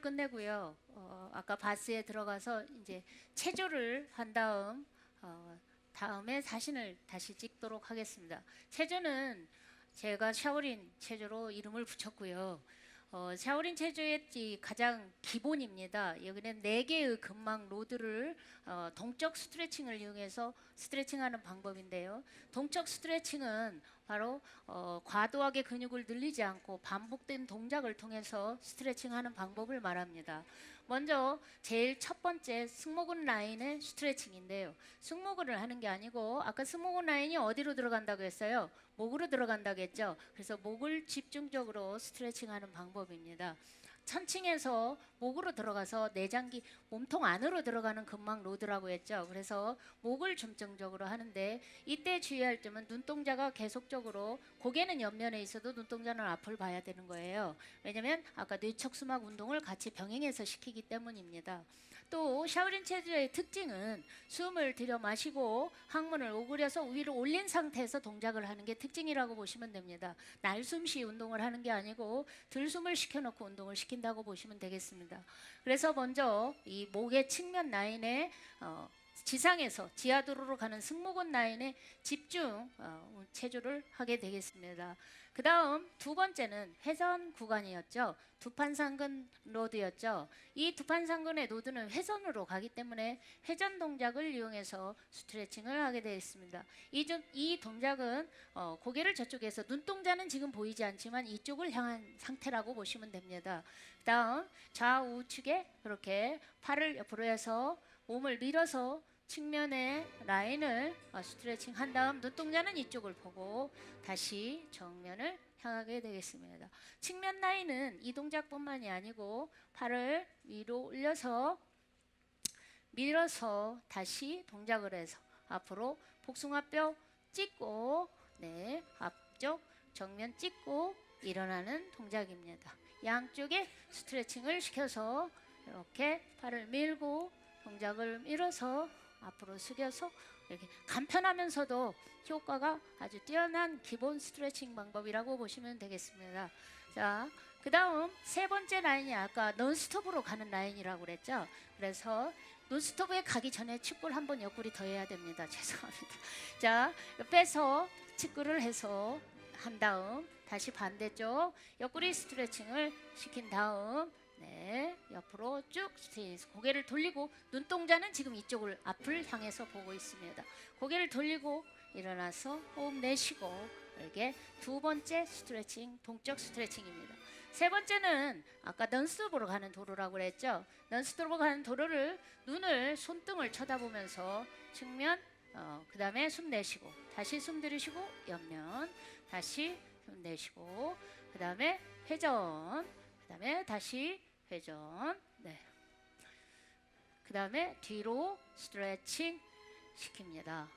끝내고요. 아까 바스에 들어가서 이제 체조를 한 다음 다음에 사진을 다시 찍도록 하겠습니다. 체조는 제가 샤오린 체조로 이름을 붙였고요. 샤오린 체조의 가장 기본입니다. 여기는 4개의 근막 로드를 동적 스트레칭을 이용해서 스트레칭하는 방법인데요. 동적 스트레칭은 바로 과도하게 근육을 늘리지 않고 반복된 동작을 통해서 스트레칭하는 방법을 말합니다. 먼저 제일 첫 번째 승모근 라인의 스트레칭인데요. 승모근을 하는 게 아니고 아까 승모근 라인이 어디로 들어간다고 했어요? 목으로 들어간다고 했죠. 그래서 목을 집중적으로 스트레칭하는 방법입니다. 천칭에서 목으로 들어가서 내장기 몸통 안으로 들어가는 근막 로드라고 했죠. 그래서 목을 중점적으로 하는데 이때 주의할 점은 눈동자가 계속적으로 고개는 옆면에 있어도 눈동자는 앞을 봐야 되는 거예요. 왜냐하면 아까 뇌척수막 운동을 같이 병행해서 시키기 때문입니다. 또 샤오린 체조의 특징은 숨을 들여 마시고 항문을 오그려서 위로 올린 상태에서 동작을 하는 게 특징이라고 보시면 됩니다. 날숨쉬 운동을 하는 게 아니고 들숨을 시켜놓고 운동을 시킨다고 보시면 되겠습니다. 그래서 먼저 이 목의 측면 라인에 지상에서 지하도로로 가는 승모근 라인에 집중 체조를 하게 되겠습니다. 그 다음 두 번째는 회전 구간이었죠. 두판상근 로드였죠. 이 두판상근의 로드는 회전으로 가기 때문에 회전 동작을 이용해서 스트레칭을 하게 되어 있습니다. 이 동작은 고개를 저쪽에서 눈동자는 지금 보이지 않지만 이쪽을 향한 상태라고 보시면 됩니다. 그 다음 좌우측에 그렇게 팔을 옆으로 해서 몸을 밀어서 측면의 라인을 스트레칭 한 다음 눈동자는 이쪽을 보고 다시 정면을 향하게 되겠습니다. 측면 라인은 이 동작뿐만이 아니고 팔을 위로 올려서 밀어서 다시 동작을 해서 앞으로 복숭아뼈 찍고 앞쪽 정면 찍고 일어나는 동작입니다. 양쪽에 스트레칭을 시켜서 이렇게 팔을 밀고 동작을 밀어서 앞으로 숙여서 이렇게 간편하면서도 효과가 아주 뛰어난 기본 스트레칭 방법이라고 보시면 되겠습니다. 자, 그 다음 세 번째 라인이 아까 논스톱으로 가는 라인이라고 그랬죠. 그래서 논스톱에 가기 전에 축구를 한번 옆구리 더 해야 됩니다. 죄송합니다. 자, 빼서 축구를 해서 한 다음 다시 반대쪽 옆구리 스트레칭을 시킨 다음 옆으로 쭉 스트레칭, 고개를 돌리고 눈동자는 지금 이쪽을 앞을 향해서 보고 있습니다. 고개를 돌리고 일어나서 호흡 내쉬고 이렇게 두 번째 스트레칭, 동적 스트레칭입니다. 세 번째는 아까 넌스톱으로 가는 도로라고 그랬죠. 넌스톱으로 가는 도로를 눈을 손등을 쳐다보면서 측면 그 다음에 숨 내쉬고 다시 숨 들이쉬고 옆면 다시 숨 내쉬고 그 다음에 회전 그 다음에 다시 회전 그 다음에 뒤로 스트레칭 시킵니다.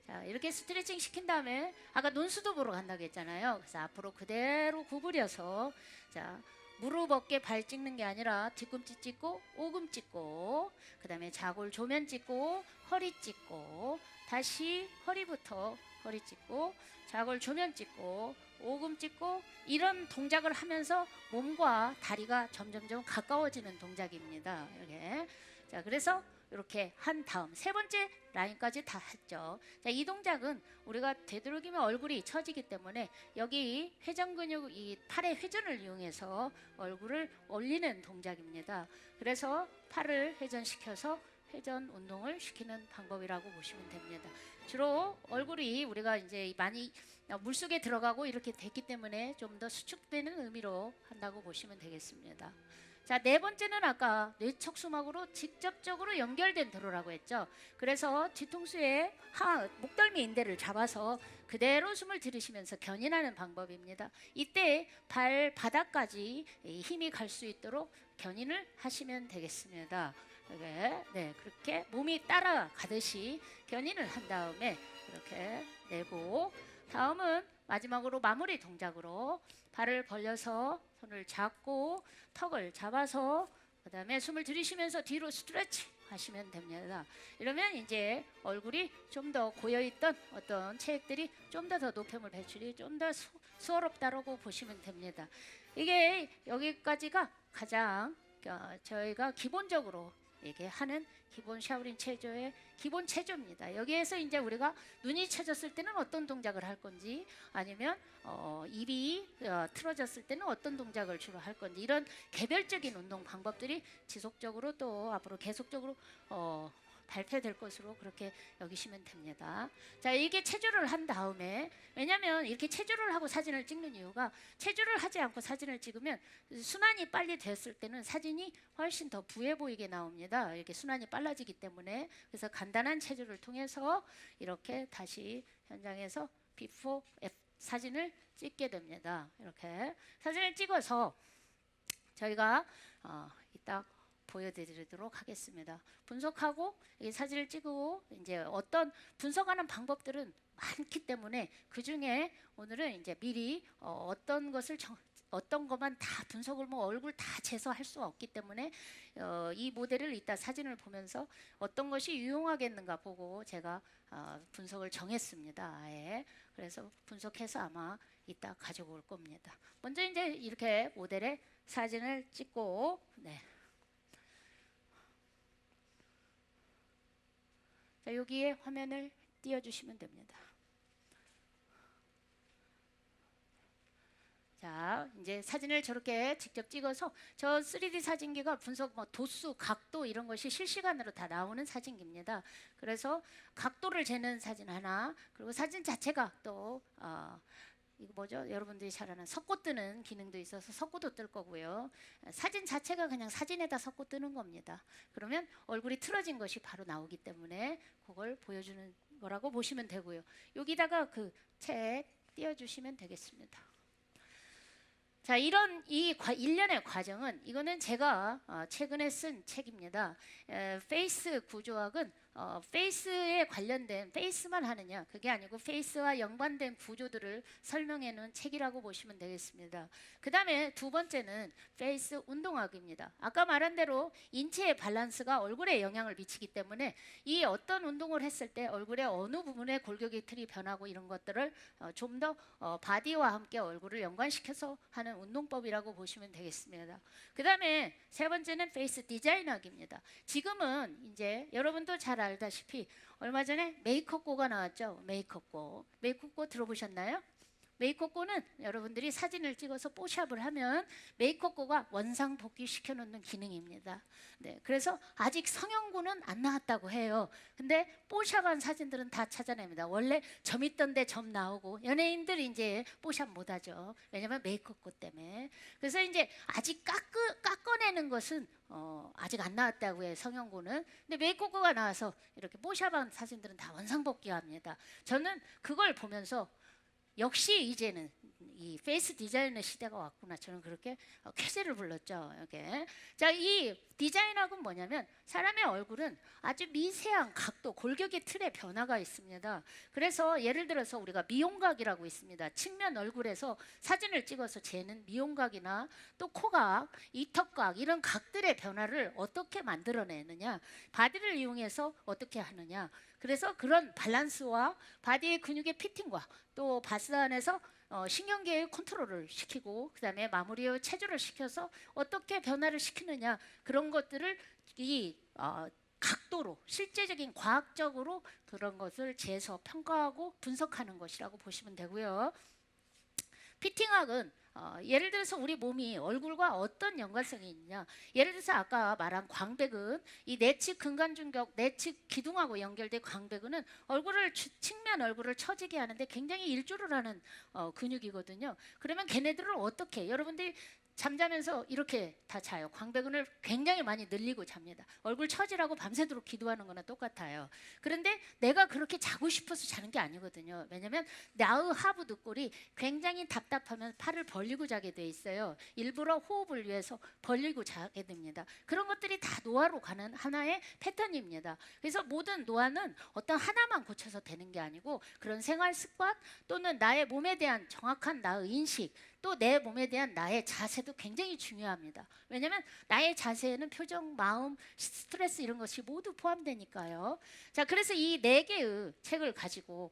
자, 이렇게 스트레칭 시킨 다음에 아까 논스톱으로 간다고 했잖아요. 그래서 앞으로 그대로 구부려서 자, 무릎 어깨 발 찍는 게 아니라 뒤꿈치 찍고 오금 찍고 그 다음에 자골 조면 찍고 허리 찍고 다시 허리부터 허리 찍고 자골 조면 찍고 오금 찍고 이런 동작을 하면서 몸과 다리가 점점점 가까워지는 동작입니다. 이렇게. 자, 그래서 이렇게 한 다음 세 번째 라인까지 다 했죠. 자, 이 동작은 우리가 되도록이면 얼굴이 처지기 때문에 여기 회전 근육, 이 팔의 회전을 이용해서 얼굴을 올리는 동작입니다. 그래서 팔을 회전시켜서 회전 운동을 시키는 방법이라고 보시면 됩니다. 주로 얼굴이 우리가 이제 많이 물속에 들어가고 이렇게 됐기 때문에 좀 더 수축되는 의미로 한다고 보시면 되겠습니다. 자, 네 번째는 아까 뇌척수막으로 직접적으로 연결된 도로라고 했죠. 그래서 뒤통수에 목덜미 인대를 잡아서 그대로 숨을 들이쉬면서 견인하는 방법입니다. 이때 발바닥까지 힘이 갈 수 있도록 견인을 하시면 되겠습니다. 그렇게 몸이 따라가듯이 견인을 한 다음에 이렇게 내고 다음은 마지막으로 마무리 동작으로 발을 벌려서 손을 잡고 턱을 잡아서 그 다음에 숨을 들이쉬면서 뒤로 스트레칭 하시면 됩니다. 이러면 이제 얼굴이 좀 더 고여있던 어떤 체액들이 좀 더 노폐물 배출이 좀 더 수월없다고 보시면 됩니다. 이게 여기까지가 가장 저희가 기본적으로 이게 하는 기본 샤오린 체조의 기본 체조입니다. 여기에서 이제 우리가 눈이 쳐졌을 때는 어떤 동작을 할 건지, 아니면 입이 틀어졌을 때는 어떤 동작을 주로 할 건지, 이런 개별적인 운동 방법들이 지속적으로 또 앞으로 계속적으로 발표될 것으로 그렇게 여기시면 됩니다. 자, 이게 체조를 한 다음에, 왜냐하면 이렇게 체조를 하고 사진을 찍는 이유가, 체조를 하지 않고 사진을 찍으면 순환이 빨리 됐을 때는 사진이 훨씬 더 부해 보이게 나옵니다. 이렇게 순환이 빨라지기 때문에. 그래서 간단한 체조를 통해서 이렇게 다시 현장에서 비포 사진을 찍게 됩니다. 이렇게 사진을 찍어서 저희가 이따 보여드리도록 하겠습니다. 분석하고 이 사진을 찍고 이제 어떤 분석하는 방법들은 많기 때문에 그 중에 오늘은 이제 미리 어떤 것만 다 분석을 얼굴 다 재서 할 수 없기 때문에 이 모델을 이따 사진을 보면서 어떤 것이 유용하겠는가 보고 제가 분석을 정했습니다. 아예. 그래서 분석해서 아마 이따 가지고 올 겁니다. 먼저 이제 이렇게 모델의 사진을 찍고, 네. 자, 여기에 화면을 띄워주시면 됩니다. 자, 이제 사진을 저렇게 직접 찍어서, 저 3D 사진기가 분석 도수, 각도 이런 것이 실시간으로 다 나오는 사진기입니다. 그래서 각도를 재는 사진 하나, 그리고 사진 자체가 또 이거 뭐죠? 여러분들이 잘 아는 섞어 뜨는 기능도 있어서 섞어도 뜰 거고요. 사진 자체가 그냥 사진에다 섞어 뜨는 겁니다. 그러면 얼굴이 틀어진 것이 바로 나오기 때문에 그걸 보여주는 거라고 보시면 되고요. 여기다가 그 책 띄워주시면 되겠습니다. 자, 이런 일련의 과정은, 이거는 제가 최근에 쓴 책입니다. 페이스 구조학은 페이스에 관련된, 페이스만 하느냐, 그게 아니고 페이스와 연관된 구조들을 설명해 놓은 책이라고 보시면 되겠습니다. 그 다음에 두 번째는 페이스 운동학입니다. 아까 말한 대로 인체의 밸런스가 얼굴에 영향을 미치기 때문에 이 어떤 운동을 했을 때 얼굴의 어느 부분에 골격의 틀이 변하고 이런 것들을 좀 더 바디와 함께 얼굴을 연관시켜서 하는 운동법이라고 보시면 되겠습니다. 그 다음에 세 번째는 페이스 디자인학입니다. 지금은 이제 여러분도 잘 알다시피 얼마 전에 메이크업고가 나왔죠. 메이크업고 들어보셨나요? 메이크업고는 여러분들이 사진을 찍어서 뽀샵을 하면 메이크업고가 원상 복귀 시켜놓는 기능입니다. 네, 그래서 아직 성형고는 안 나왔다고 해요. 근데 뽀샵한 사진들은 다 찾아냅니다. 원래 점 있던 데 점 나오고, 연예인들이 이제 뽀샵 못하죠. 왜냐면 메이크업고 때문에. 그래서 이제 아직 깎아내는 것은 아직 안 나왔다고 해요, 성형고는. 근데 메이크업고가 나와서 이렇게 뽀샵한 사진들은 다 원상 복귀합니다. 저는 그걸 보면서 역시 이제는 이 페이스 디자이너 시대가 왔구나, 저는 그렇게 쾌재를 불렀죠. 이렇게. 자, 이 디자인학은 뭐냐면 사람의 얼굴은 아주 미세한 각도, 골격의 틀의 변화가 있습니다. 그래서 예를 들어서 우리가 미용각이라고 있습니다. 측면 얼굴에서 사진을 찍어서 재는 미용각이나 또 코각, 이턱각, 이런 각들의 변화를 어떻게 만들어내느냐, 바디를 이용해서 어떻게 하느냐. 그래서 그런 밸런스와 바디의 근육의 피팅과 또 바스 안에서 신경계의 컨트롤을 시키고, 그 다음에 마무리 후 체조를 시켜서 어떻게 변화를 시키느냐, 그런 것들을 이 각도로, 실제적인 과학적으로 그런 것을 재서 평가하고 분석하는 것이라고 보시면 되고요. 피팅학은 예를 들어서 우리 몸이 얼굴과 어떤 연관성이 있냐, 예를 들어서 아까 말한 광배근, 이 내측 근간중격, 내측 기둥하고 연결된 광배근은 측면 얼굴을 처지게 하는데 굉장히 일조를 하는 근육이거든요. 그러면 걔네들을 어떻게, 여러분들이 잠자면서 이렇게 다 자요. 광배근을 굉장히 많이 늘리고 잡니다. 얼굴 처지라고 밤새도록 기도하는 거나 똑같아요. 그런데 내가 그렇게 자고 싶어서 자는 게 아니거든요. 왜냐하면 나의 하부 늑골이 굉장히 답답하면 팔을 벌리고 자게 돼 있어요. 일부러 호흡을 위해서 벌리고 자게 됩니다. 그런 것들이 다 노화로 가는 하나의 패턴입니다. 그래서 모든 노화는 어떤 하나만 고쳐서 되는 게 아니고, 그런 생활 습관 또는 나의 몸에 대한 정확한 나의 인식, 또 내 몸에 대한 나의 자세도 굉장히 중요합니다. 왜냐하면 나의 자세에는 표정, 마음, 스트레스 이런 것이 모두 포함되니까요. 자, 그래서 이 네 개의 책을 가지고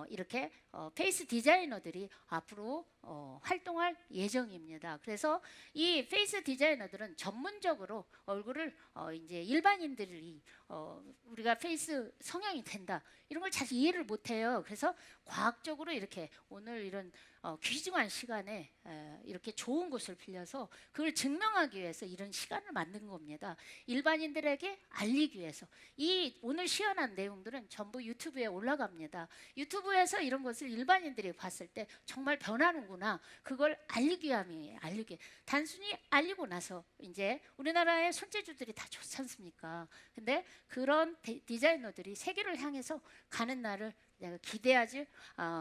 이렇게 페이스 디자이너들이 앞으로 활동할 예정입니다. 그래서 이 페이스 디자이너들은 전문적으로 얼굴을 이제 일반인들이 우리가 페이스 성형이 된다 이런 걸 잘 이해를 못해요. 그래서 과학적으로 이렇게 오늘 이런 귀중한 시간에 이렇게 좋은 곳을 빌려서 그걸 증명하기 위해서 이런 시간을 만든 겁니다. 일반인들에게 알리기 위해서. 이 오늘 시연한 내용들은 전부 유튜브에 올라갑니다. 유튜브에서 이런 것을 일반인들이 봤을 때 정말 변하는구나. 그걸 알리기 위함이에요. 단순히 알리고 나서 이제 우리나라의 손재주들이 다 좋지 않습니까? 근데 그런 디자이너들이 세계를 향해서 가는 날을 내가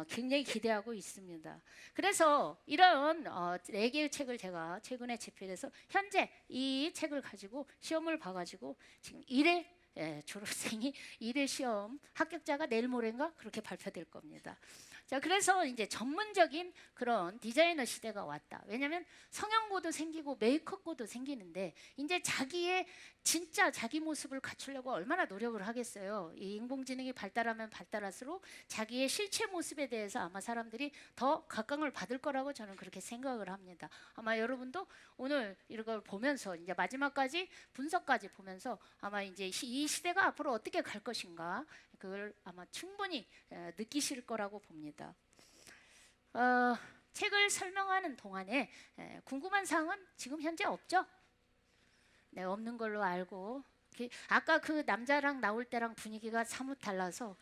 굉장히 기대하고 있습니다. 그래서 이런 네 개의 책을 제가 최근에 집필해서 현재 이 책을 가지고 시험을 봐가지고 지금 1회 졸업생이 1회 시험 합격자가 내일 모레인가 그렇게 발표될 겁니다. 자, 그래서 이제 전문적인 그런 디자이너 시대가 왔다. 왜냐하면 성형고도 생기고 메이크업고도 생기는데 이제 자기의 진짜 자기 모습을 갖추려고 얼마나 노력을 하겠어요. 이 인공지능이 발달하면 발달할수록 자기의 실체 모습에 대해서 아마 사람들이 더 각광을 받을 거라고 저는 그렇게 생각을 합니다. 아마 여러분도 오늘 이걸 보면서 이제 마지막까지 분석까지 보면서 아마 이제 이 시대가 앞으로 어떻게 갈 것인가 그걸 아마 충분히 느끼실 거라고 봅니다. 책을 설명하는 동안에 궁금한 사항은 지금 현재 없죠? 네, 없는 걸로 알고 아까 그 남자랑 나올 때랑 분위기가 사뭇 달라서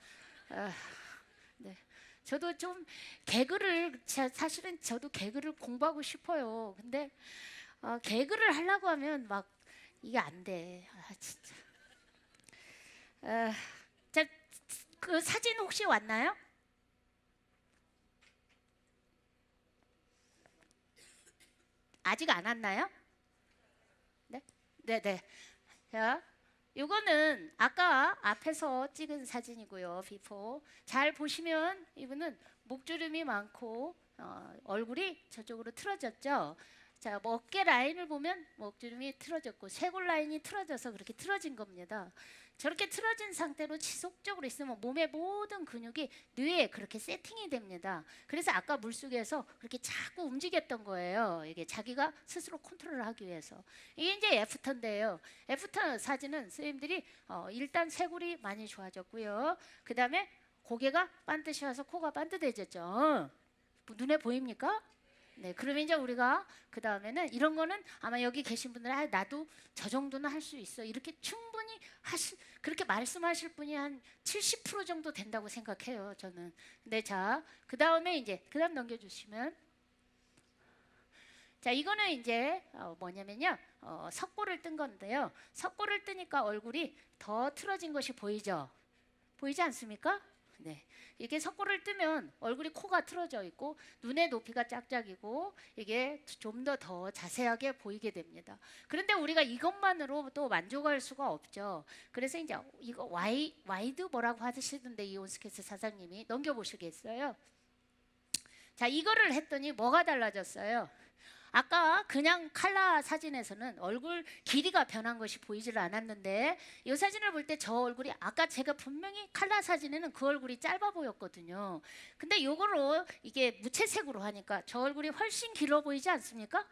네. 저도 좀 개그를 사실은 저도 개그를 공부하고 싶어요. 근데 개그를 하려고 하면 막 이게 안 돼. 진짜. 자, 그 사진 혹시 왔나요? 아직 안 왔나요? 네, 네, 네. 자, 이거는 아까 앞에서 찍은 사진이고요. 비포. 잘 보시면 이분은 목주름이 많고 얼굴이 저쪽으로 틀어졌죠. 자, 뭐 어깨 라인을 보면 목주름이 틀어졌고 쇄골 라인이 틀어져서 그렇게 틀어진 겁니다. 저렇게 틀어진 상태로 지속적으로 있으면 몸의 모든 근육이 뇌에 그렇게 세팅이 됩니다. 그래서 아까 물속에서 그렇게 자꾸 움직였던 거예요. 이게 자기가 스스로 컨트롤을 하기 위해서. 이게 이제 애프터인데요. 애프터 사진은 선생님들이 일단 쇄골이 많이 좋아졌고요. 그 다음에 고개가 반듯이 와서 코가 반듯해졌죠. 눈에 보입니까? 네, 그러면 이제 우리가 그 다음에는 이런 거는 아마 여기 계신 분들은 나도 저 정도는 할 수 있어 이렇게 충분히 그렇게 말씀하실 분이 한 70% 정도 된다고 생각해요, 저는. 네, 자, 그 다음에 이제 그 다음 넘겨주시면, 자, 이거는 이제 뭐냐면요, 석고를 뜬 건데요. 석고를 뜨니까 얼굴이 더 틀어진 것이 보이죠? 보이지 않습니까? 네. 이게 석고를 뜨면 얼굴이 코가 틀어져 있고 눈의 높이가 짝짝이고 이게 좀 더 자세하게 보이게 됩니다. 그런데 우리가 이것만으로도 만족할 수가 없죠. 그래서 이제 이거 와이드 뭐라고 하시던데 이 온스케스 사장님이 넘겨보시겠어요? 자, 이거를 했더니 뭐가 달라졌어요? 아까 그냥 칼라 사진에서는 얼굴 길이가 변한 것이 보이질 않았는데 이 사진을 볼 때 저 얼굴이 아까 제가 분명히 칼라 사진에는 그 얼굴이 짧아 보였거든요. 근데 요거로 이게 무채색으로 하니까 저 얼굴이 훨씬 길어 보이지 않습니까?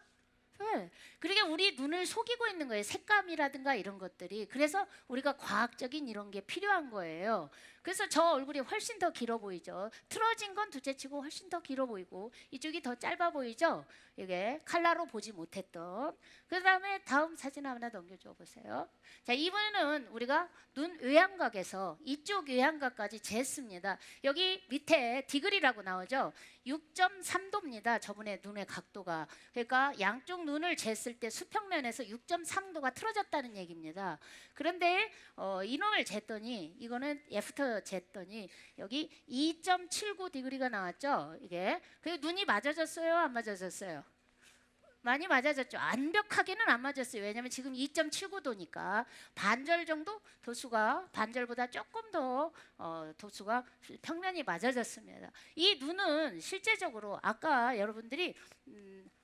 네. 그러니까 우리 눈을 속이고 있는 거예요. 색감이라든가 이런 것들이. 그래서 우리가 과학적인 이런 게 필요한 거예요. 그래서 저 얼굴이 훨씬 더 길어 보이죠. 틀어진 건 둘째치고 훨씬 더 길어 보이고 이쪽이 더 짧아 보이죠. 이게 칼라로 보지 못했던. 그 다음에 다음 사진 하나 넘겨줘 보세요. 자, 이번에는 우리가 눈 외양각에서 이쪽 외양각까지 쟀습니다. 여기 밑에 디그리라고 나오죠. 6.3도입니다. 저번에 눈의 각도가. 그러니까 양쪽 눈을 쟀을 때 수평면에서 6.3도가 틀어졌다는 얘기입니다. 그런데 이놈을 쟀더니 이거는 애프터 쟀더니 여기 2.79 디그리가 나왔죠. 이게. 그리고 눈이 맞아졌어요? 안 맞아졌어요? 많이 맞아졌죠. 완벽하게는 안 맞았어요. 왜냐하면 지금 2.79도니까 반절 정도 도수가 반절보다 조금 더 도수가 평면이 맞아졌습니다. 이 눈은 실제적으로 아까 여러분들이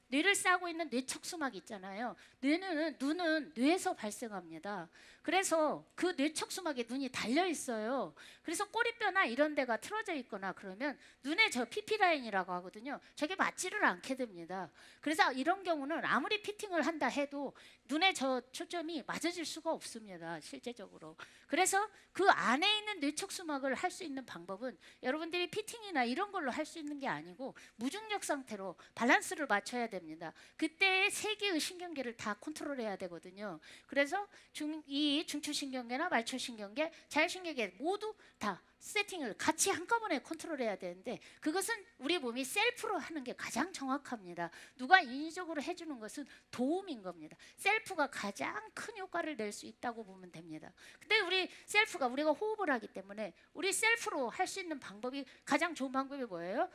뇌를 싸고 있는 뇌척수막 있잖아요. 눈은 뇌에서 발생합니다. 그래서 그 뇌척수막에 눈이 달려 있어요. 그래서 꼬리뼈나 이런 데가 틀어져 있거나 그러면 눈에 저 PP 라인이라고 하거든요. 저게 맞지를 않게 됩니다. 그래서 이런 경우는 아무리 피팅을 한다 해도 눈에 저 초점이 맞아질 수가 없습니다. 실제적으로. 그래서 그 안에 있는 뇌척수막을 할 수 있는 방법은 여러분들이 피팅이나 이런 걸로 할 수 있는 게 아니고 무중력 상태로 밸런스를 맞춰야 됩니다. 그때 세 개의 신경계를 다 컨트롤해야 되거든요. 그래서 이 중추신경계나 말초신경계, 자율신경계 모두 다 세팅을 같이 한꺼번에 컨트롤해야 되는데 그것은 우리 몸이 셀프로 하는 게 가장 정확합니다. 누가 인위적으로 해주는 것은 도움인 겁니다. 셀프가 가장 큰 효과를 낼 수 있다고 보면 됩니다. 근데 우리가 호흡을 하기 때문에 우리 셀프로 할 수 있는 방법이 가장 좋은 방법이 뭐예요?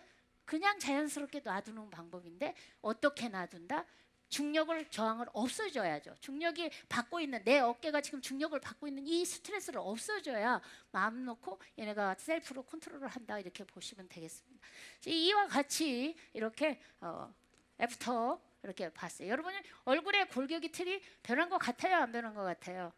그냥 자연스럽게 놔두는 방법인데 어떻게 놔둔다? 중력을 저항을 없애줘야죠. 중력이 받고 있는 내 어깨가 지금 중력을 받고 있는 이 스트레스를 없애줘야 마음 놓고 얘네가 셀프로 컨트롤을 한다 이렇게 보시면 되겠습니다. 이와 같이 이렇게 애프터 이렇게 봤어요. 여러분이 얼굴의 골격이 틀이 변한 것 같아요? 안 변한 것 같아요?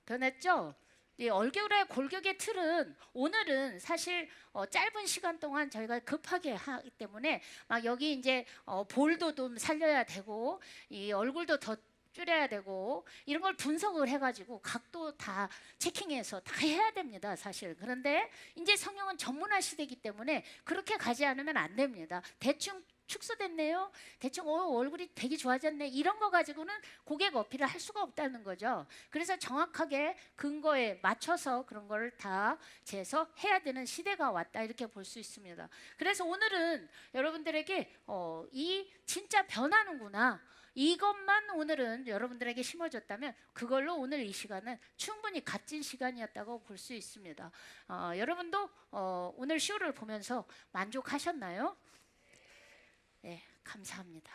변했죠? 이 얼굴의 골격의 틀은 오늘은 사실 짧은 시간 동안 저희가 급하게 하기 때문에 막 여기 이제 볼도 좀 살려야 되고 이 얼굴도 더 줄여야 되고 이런 걸 분석을 해가지고 각도 다 체킹해서 다 해야 됩니다 사실. 그런데 이제 성형은 전문화 시대이기 때문에 그렇게 가지 않으면 안 됩니다. 대충 축소됐네요. 대충 얼굴이 되게 좋아졌네. 이런 거 가지고는 고객 어필을 할 수가 없다는 거죠. 그래서 정확하게 근거에 맞춰서 그런 걸 다 재서 해야 되는 시대가 왔다 이렇게 볼 수 있습니다. 그래서 오늘은 여러분들에게 이 진짜 변하는구나. 이것만 오늘은 여러분들에게 심어줬다면 그걸로 오늘 이 시간은 충분히 값진 시간이었다고 볼 수 있습니다. 여러분도 오늘 쇼를 보면서 만족하셨나요? 네, 감사합니다.